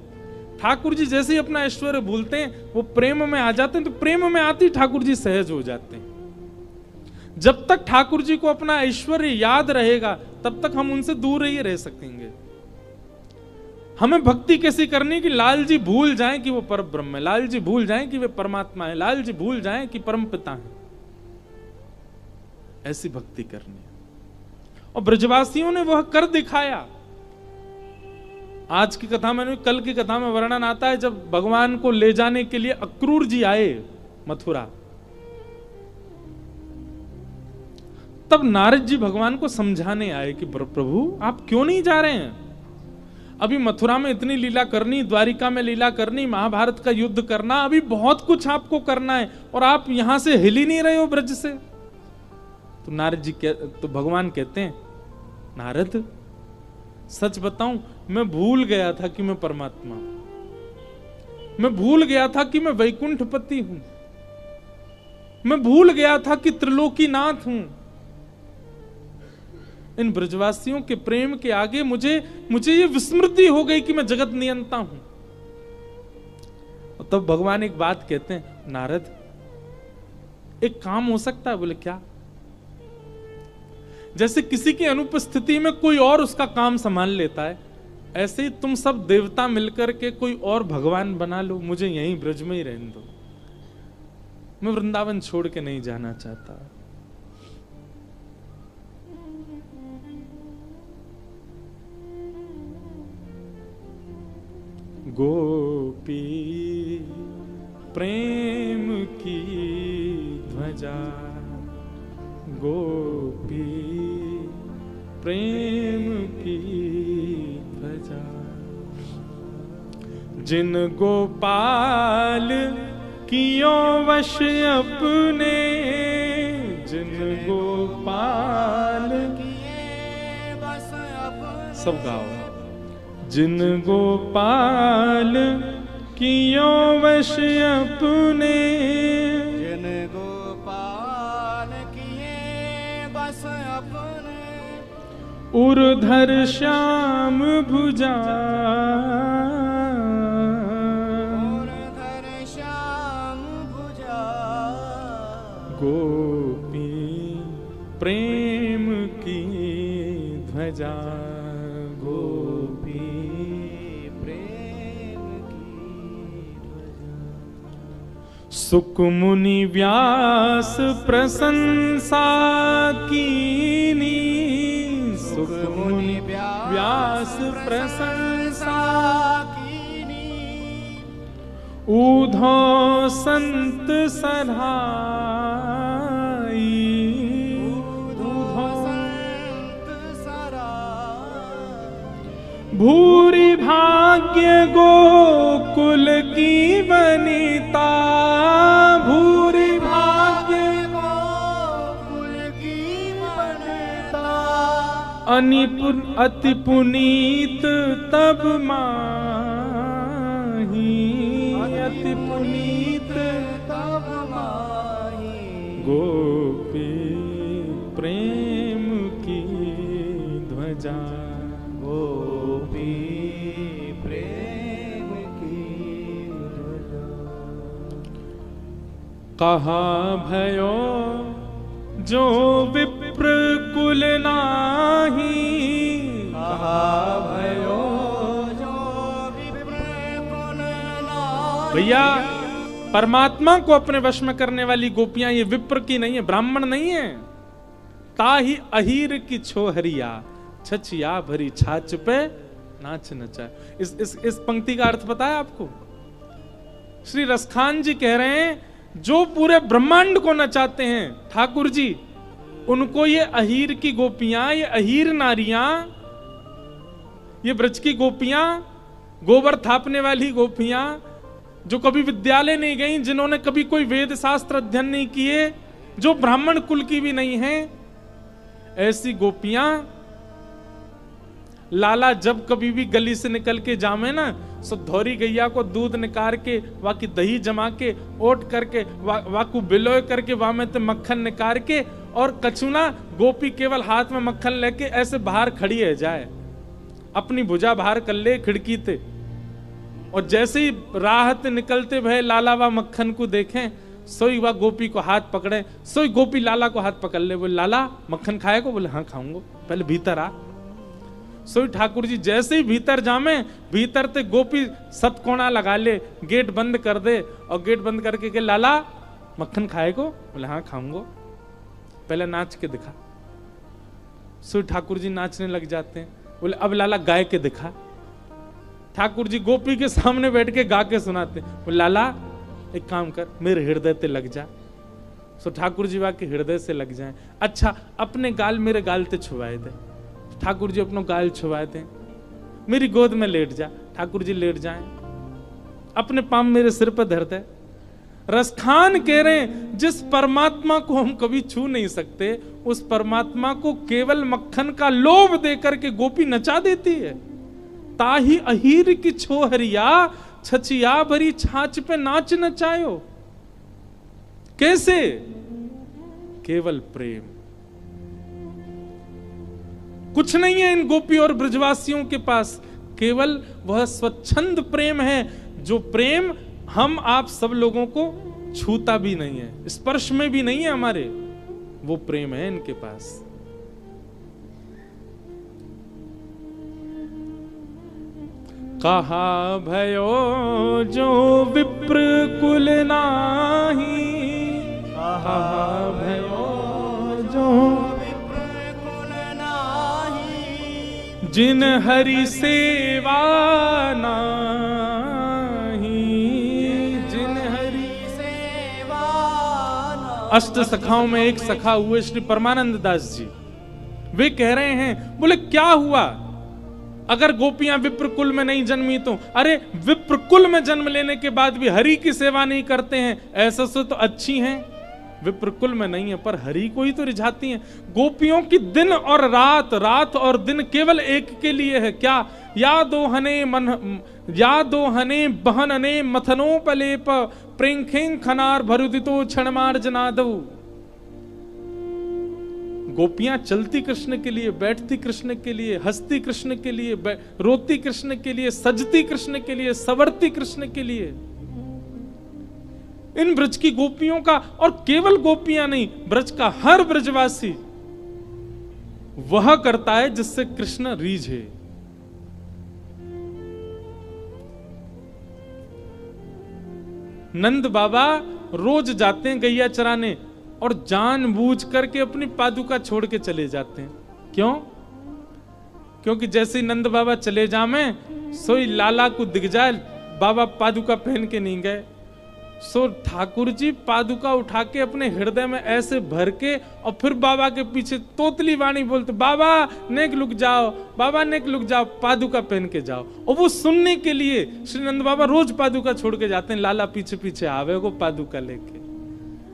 ठाकुर जी जैसे ही अपना ऐश्वर्य भूलते हैं, वो प्रेम में आ जाते हैं, तो प्रेम में आते ही ठाकुर जी सहज हो जाते हैं। जब तक ठाकुर जी को अपना ऐश्वर्य याद रहेगा, तब तक हम उनसे दूर ही रह सकेंगे। हमें भक्ति कैसी करनी कि लाल जी भूल जाएं कि वो परब्रह्म है, लाल जी भूल जाएं कि वे परमात्मा है, लाल जी भूल जाएं कि परम पिता है। ऐसी भक्ति करनी है, और ब्रजवासियों ने वह कर दिखाया। आज की कथा में, कल की कथा में वर्णन आता है, जब भगवान को ले जाने के लिए अक्रूर जी आए मथुरा, तब नारद जी भगवान को समझाने आए कि प्रभु आप क्यों नहीं जा रहे हैं? अभी मथुरा में इतनी लीला करनी, द्वारिका में लीला करनी, महाभारत का युद्ध करना, अभी बहुत कुछ आपको करना है और आप यहां से हिल ही नहीं रहे हो ब्रज से। तो नारद जी तो भगवान कहते हैं, नारद सच बताऊं, मैं भूल गया था कि मैं परमात्मा हूं, मैं भूल गया था कि मैं वैकुंठपति हूं, मैं भूल गया था कि त्रिलोकीनाथ हूं। इन ब्रजवासियों के प्रेम के आगे मुझे ये विस्मृति हो गई कि मैं जगत नियंता हूं। और तब भगवान एक बात कहते हैं, नारद एक काम हो सकता है। बोले क्या? जैसे किसी की अनुपस्थिति में कोई और उसका काम संभाल लेता है, ऐसे ही तुम सब देवता मिलकर के कोई और भगवान बना लो, मुझे यहीं ब्रज में ही रहने दो, मैं वृंदावन छोड़ के नहीं जाना चाहता। गोपी प्रेम की ध्वजा, गोपी प्रेम की ध्वजा, जिन गोपाल कियो वश अपने, जिन गोपाल किए बस अपने, सब गाओ। जिन गोपाल कियो वश अपने, जिन गोपाल किए बस अपने, उर्धर श्याम भुजा, उर्धर श्याम भुजा, गोपी प्रेम की ध्वजा, गोपी प्रेम की ध्वजा। सुक मुनि व्यास प्रशंसा कीनी, सुक मुनि व्यास प्रशंसा कीनी, ऊधो संत सधाई, ऊधो संत सराय, भूरि भाग्य गोकुल की वनिता, भूरि भाग्य गोकुल की वनिता, अति पुनीत तब माही, अति पुनीत तब माही, गोपी प्रेम की ध्वजा, गोपी प्रेम की ध्वजा। कहा भयो जो विप्र कुल नाही, कहा भयो जो विप्र कुल नाही। भैया परमात्मा को अपने वश में करने वाली गोपियां ये विप्र की नहीं है, ब्राह्मण नहीं है। ताही अहीर की छोहरिया, छछिया भरी छाछ पे नाच नचा। इस पंक्ति का अर्थ पता है आपको? श्री रसखान जी कह रहे हैं, जो पूरे ब्रह्मांड को नचाते हैं ठाकुर जी, उनको ये अहीर की गोपियां, ये अहीर नारियां, ये ब्रज की गोपियां, गोबर थापने वाली गोपियां, जो कभी विद्यालय नहीं गई, जिन्होंने कभी कोई वेद शास्त्र अध्ययन नहीं किए, जो ब्राह्मण कुल की भी नहीं है, ऐसी गोपियां लाला जब कभी भी गली से निकल के जामे ना, सो धौरी गैया को दूध निकाल के, वा की दही जमा के, ओट करके, वा को बिलोय करके, वा में ते मक्खन निकाल के, और कछुना गोपी केवल हाथ में मक्खन लेके ऐसे बाहर खड़ी है जाए, अपनी भुजा बाहर कर ले खिड़की ते, और जैसे ही राहत निकलते भय लाला वा मक्खन को देखें, सोई वा गोपी को हाथ पकड़े, सोई गोपी लाला को हाथ पकड़ ले, बोले लाला मक्खन खाएगा? बोले हाँ खाऊंगा, पहले भीतर आ। सोई ठाकुर जी जैसे ही भीतर जामे, भीतर ते गोपी सतकोना लगा ले, गेट बंद कर दे, और गेट बंद करके के लाला मक्खन खाएगो? बोले हाँ खाऊंगा, पहले नाच के दिखा। सोई ठाकुर जी नाचने लग जाते हैं, बोले अब लाला गाय के दिखा। ठाकुर जी गोपी के सामने बैठ के गा के सुनाते, बोले लाला एक काम कर, मेरे हृदय ते लग जा। सो ठाकुर जी वाके हृदय से लग जाए। अच्छा अपने गाल मेरे गाल ते छुवाए दे, ठाकुर जी अपनो गाल छुवाए दे, मेरी गोद में लेट जा, ठाकुर जी लेट जाएं, अपने पाम मेरे सिर पर धर दे। रसखान कह रहे हैं जिस परमात्मा को हम कभी छू नहीं सकते, उस परमात्मा को केवल मक्खन का लोभ देकर के गोपी नचा देती है। ताही अहीर की छोहरिया, छचिया भरी छाछ पे नाच नचायो। कैसे? केवल प्रेम। कुछ नहीं है इन गोपी और ब्रजवासियों के पास, केवल वह स्वच्छंद प्रेम है, जो प्रेम हम आप सब लोगों को छूता भी नहीं है, स्पर्श में भी नहीं है हमारे, वो प्रेम है इनके पास। कहा भयो जो विप्र कुल नाही, कहा भयो जो विप्र कुल नाही, जिन हरि सेवा नाही, जिन हरि सेवा ना। अष्ट सखाओं में एक सखा हुए श्री परमानंद दास जी, वे कह रहे हैं, बोले क्या हुआ अगर गोपियां विप्र कुल में नहीं जन्मी तो? अरे विप्र कुल में जन्म लेने के बाद भी हरि की सेवा नहीं करते हैं, ऐसा से तो अच्छी हैं, विप्र कुल में नहीं है पर हरि को ही तो रिझाती हैं। गोपियों की दिन और रात, रात और दिन केवल एक के लिए है, क्या? या दो हने बहनने मथनोपलेप प्रेंखें खनार भरुदितो क्षणमार जनादऊ। गोपियां चलती कृष्ण के लिए, बैठती कृष्ण के लिए, हंसती कृष्ण के लिए, रोती कृष्ण के लिए, सजती कृष्ण के लिए, संवरती कृष्ण के लिए। इन ब्रज की गोपियों का, और केवल गोपियां नहीं, ब्रज का हर ब्रजवासी वह करता है जिससे कृष्ण रीझे। नंद बाबा रोज जाते हैं गैया चराने और जानबूझ करके अपनी पादुका छोड़ के चले जाते हैं। क्यों? क्योंकि जैसे ही नंद बाबा चले जामे, सोई लाला को दिख जाए बाबा पादुका पहन के नहीं गए, सो ठाकुर जी पादुका उठा के अपने हृदय में ऐसे भर के और फिर बाबा के पीछे तोतली वाणी बोलते, बाबा नेक लुक जाओ, बाबा नेक लुक जाओ, पादुका पहन के जाओ। और वो सुनने के लिए श्री नंद बाबा रोज पादुका छोड़ के जाते हैं, लाला पीछे पीछे आवे को पादुका लेके।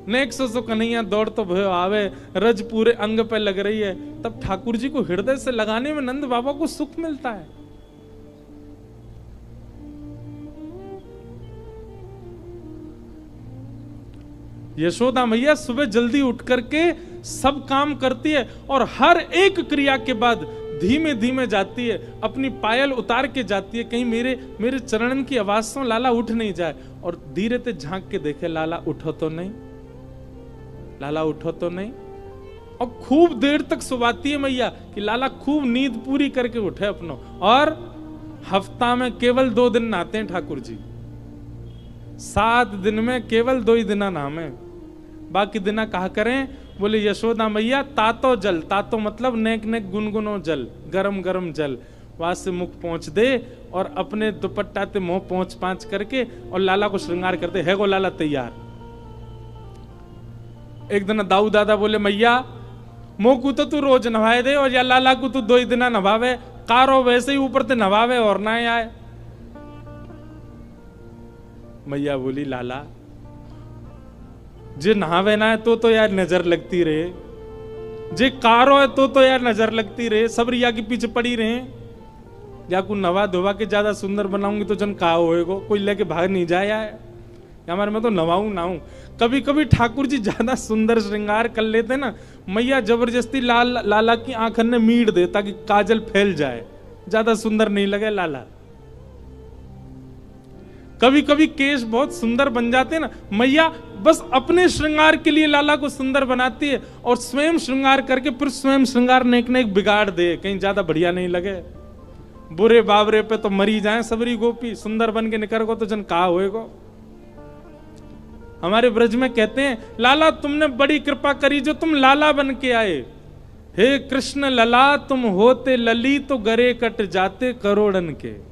नेक सो कन्हैया दौड़ तो भयो आवे, रज पूरे अंग पे लग रही है, तब ठाकुर जी को हृदय से लगाने में नंद बाबा को सुख मिलता है। यशोदा मैया सुबह जल्दी उठ करके सब काम करती है और हर एक क्रिया के बाद धीमे धीमे जाती है, अपनी पायल उतार के जाती है, कहीं मेरे चरणन की आवाज सुन लाला उठ नहीं जाए। और धीरे से झांक के देखे, लाला उठो तो नहीं, लाला उठो तो नहीं। और खूब देर तक सुवाती है मैया कि लाला खूब नींद पूरी करके उठे अपनो। और हफ्ता में केवल 2 दिन नहाते हैं ठाकुर जी, 7 दिन में केवल 2 ही दिन नहामे, बाकी दिना कहा करें। बोले यशोदा मैया तातो जल, तातो मतलब नेक नेक गुनगुनो जल, गरम गरम जल, वहां से मुख पहुंच दे और अपने दुपट्टा ते मुंह पहुंच पांच करके और लाला को श्रृंगार करते है। गो लाला तैयार। एक दिन दाऊ दादा बोले मैया मुंह को तो तू रोज नवाए दे और या लाला को तू 2 ही दिन नवावे, कारो वैसे ही ऊपर ते नवावे और ना आए। मैया बोली लाला जे नहावे ना है तो यार नजर लगती रहे, जे कारो है तो यार नजर लगती रहे, सब रिया के पीछे पड़ी रहे। या को नवा धोवा के ज्यादा सुंदर बनाऊंगी तो जन कहा होएगो, कोई लेके भाग नहीं जाए यार हमारे में तो नवाऊं ना हूं। कभी कभी ठाकुर जी ज्यादा सुंदर श्रृंगार कर लेते ना, मैया जबरदस्ती लाला की आंखन में मीट दे ताकि काजल फैल जाए, ज्यादा सुंदर नहीं लगे लाला। कभी कभी केश बहुत सुंदर बन जाते ना, मैया बस अपने श्रृंगार के लिए लाला को सुंदर बनाती है और स्वयं श्रृंगार करके फिर स्वयं श्रृंगार नेक नेक बिगाड़ दे, कहीं ज्यादा बढ़िया नहीं लगे। बुरे बाबरे पे तो मरी जाए सबरी गोपी, सुंदर बन के निकर को तो जन कहा होएगो। हमारे ब्रज में कहते हैं लाला तुमने बड़ी कृपा करी जो तुम लाला बन के आए। हे कृष्ण लला तुम होते लली तो गरे कट जाते करोड़न के।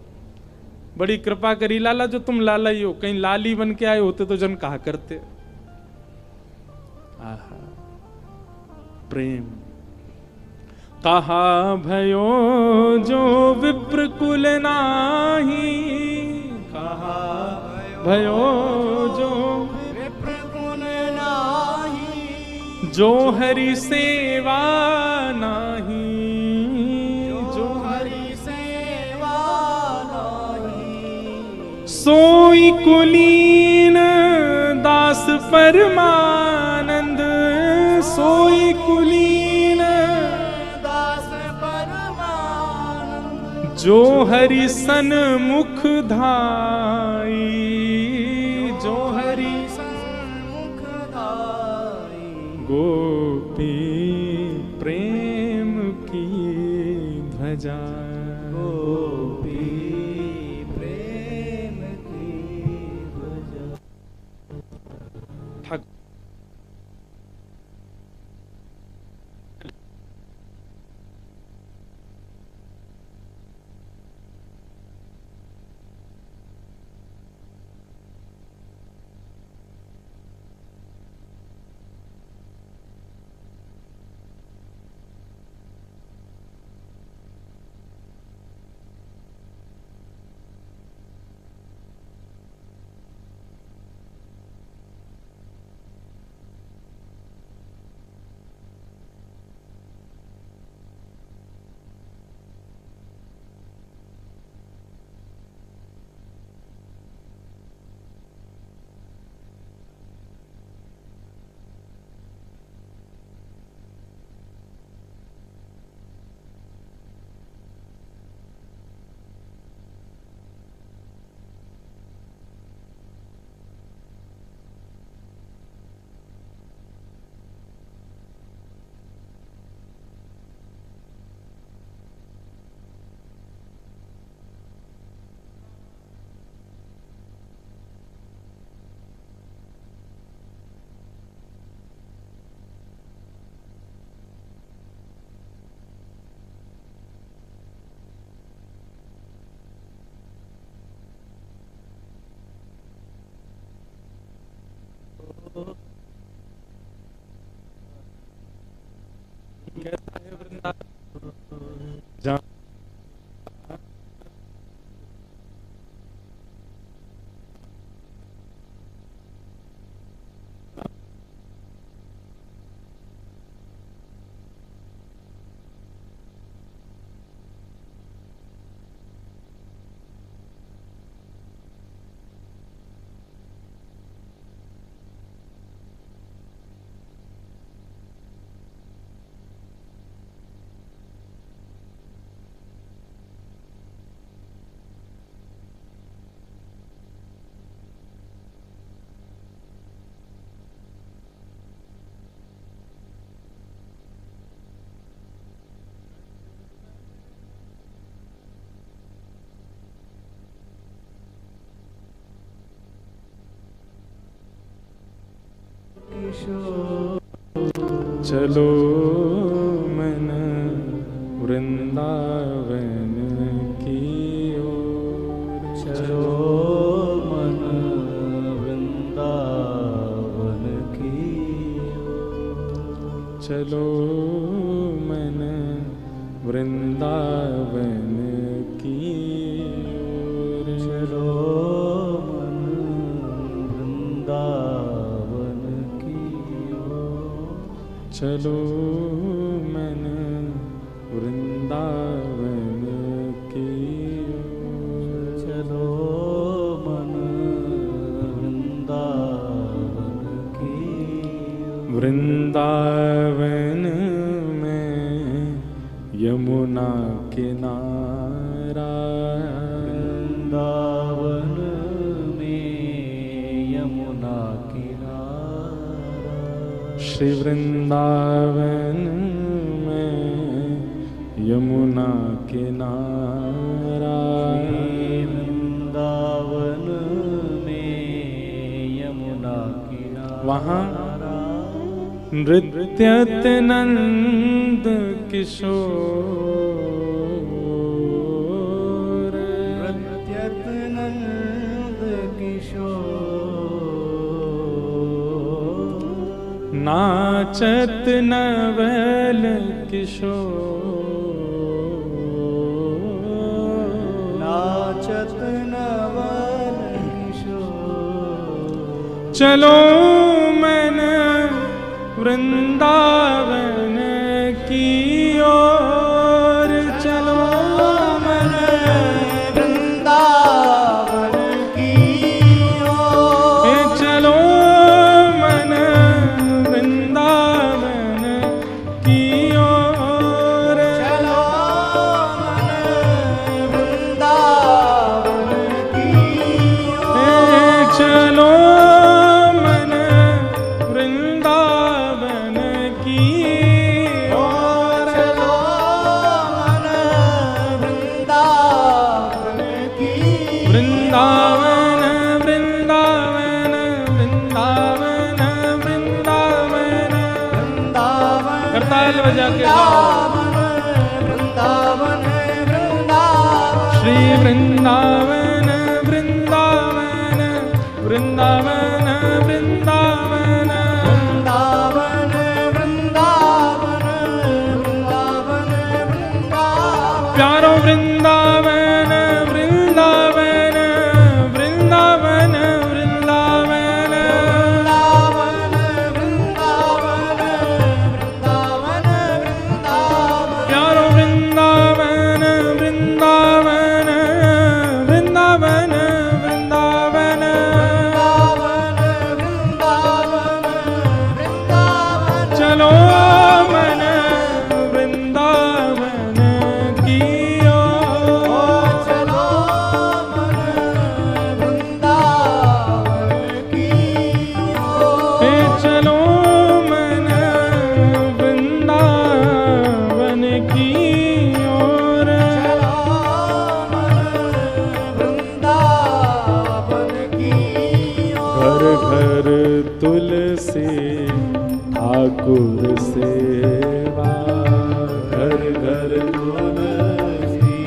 बड़ी कृपा करी लाला जो तुम लाला ही हो, कहीं लाली बन के आए होते तो जन कहा करते। आहा प्रेम। कहा भयो जो विप्र कुल नाही, कहा भयो जो विप्र कुल नाही, जो हरि सेवा नाही, जो हरि सेवा नाही, सोई कुलीन दास परमानंद, सोई कुलीन दास परमानंद, जो हरि सन्मुख धाई, जो हरि सन्मुख धाई, गोपी प्रेम की ध्वजा, गोपी प्रेम की ध्वजा। ठाकुर कैसा है वृंदावन जहाँ चलो मन वृंदावन की ओर, चलो मन वृंदावन की ओर, चलो मन वृंदावन की ओर, चलो मन वृंदावन की ओर, चलो मन वृंदावन की ओर, चलो मन वृंदावन की ओर, वृंदावन में यमुना किनारा, वृंदावन में यमुना किनारा, श्री वृंदावन में यमुना किनारा, वृंदावन में यमुना किनारा, वहाँ नृत्यत नंद किशोर, नृत्यत नंद किशोर, नाचत नवल किशोर, नाचत नवल किशोर। चलो मन वृंदावन की ओर, चलो मन वृंदावन की ओर। चलो मन वृंदावन की ओर। चलो मन वृंदावन की ओर। चलो मन वृंदावन की ओर। चलो मन वृंदावन की वृंदावन वृंदावन वृंदावन वृंदावन वृंदावन करताल बजा के गाओ। वृंदावन वृंदावन श्री वृंदावन वृंदावन वृंदावन वृंदावन वृंदावन वृंदावन वृंदावन वृंदावन प्यारो वृंदावन वृंदावन वृंदावन वृंदावन वृंदावन वृंदावन वृंदावन प्यारो वृंदावन वृंदावन वृंदावन वृंदावन चलो मन वृंदावन की ओर। चलो मन वृंदावन की ओर। चलो मन वृंदावन की ओर। चलो मन वृंदावन की घर ओर। घर तुलसी ठाकुर सेवा, घर घर तुलसी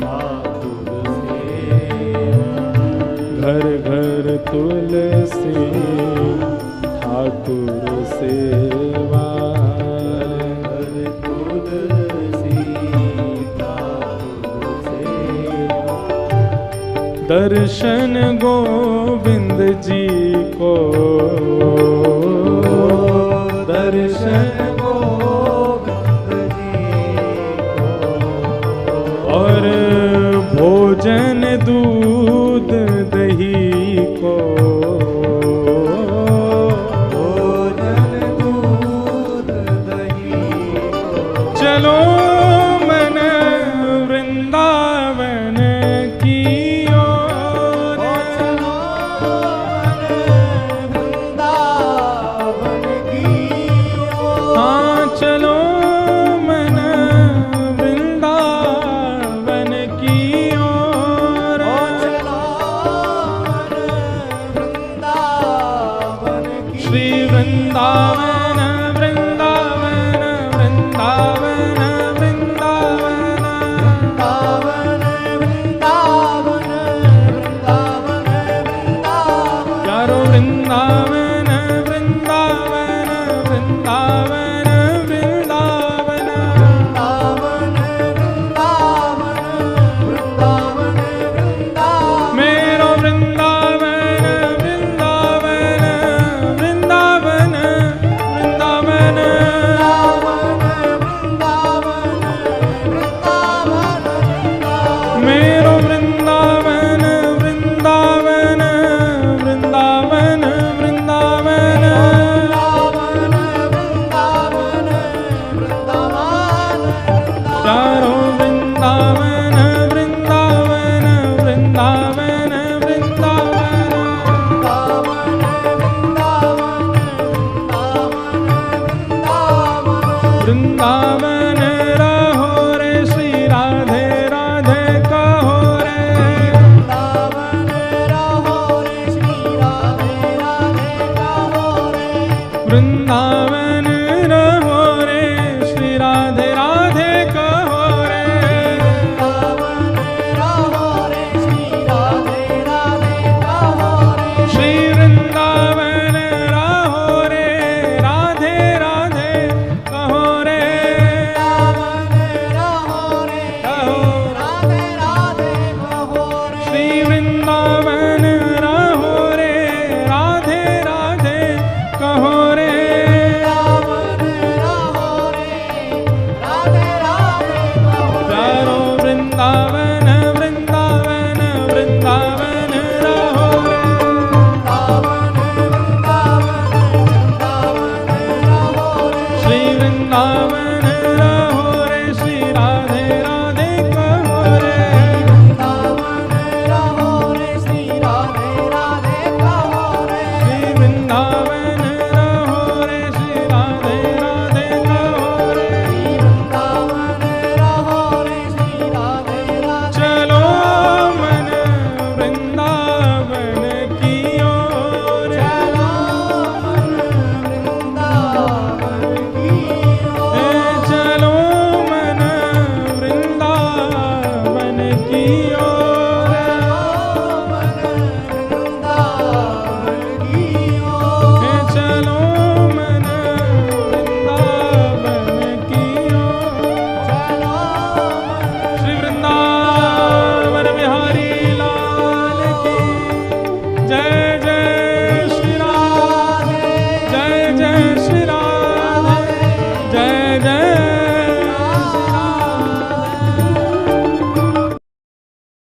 ठाकुर सेवा। घर घर तुलसी ठाकुर सेवा। घर तुलसी ठाकुर सेवा। दर्शन गोविंद जी को, दर्शन गोविंद जी को। और भोजन दूध